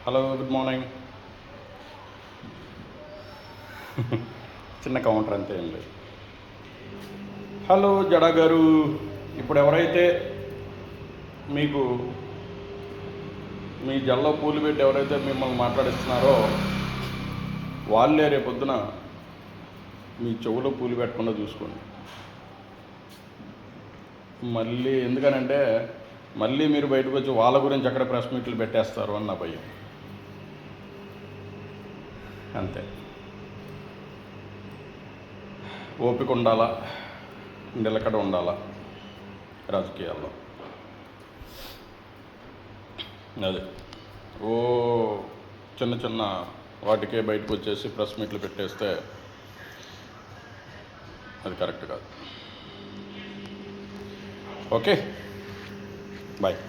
Hello, good morning. చిన్న counter అంతే ఏం లేదు. హలో జడా గారు, ఇప్పుడు ఎవరైతే మీకు మీ జల్లో పూలు పెట్టి ఎవరైతే మిమ్మల్ని మాట్లాడిస్తున్నారో వాళ్ళే రేపొద్దున మీ చెవులో పూలు పెట్టకుండా చూసుకోండి. మళ్ళీ ఎందుకనంటే మళ్ళీ మీరు బయటకు వచ్చి వాళ్ళ గురించి అక్కడ ప్రెస్ మీట్లు పెట్టేస్తారు అని నా భయం. అంతే. ఓపిక ఉండాలా, నిలకడ ఉండాలా రాజకీయాల్లో. అదే ఓ చిన్న చిన్న వాటికే బయటకు వచ్చేసి ప్రెస్ మీట్లు పెట్టేస్తే అది కరెక్ట్ కాదు. Okay, bye.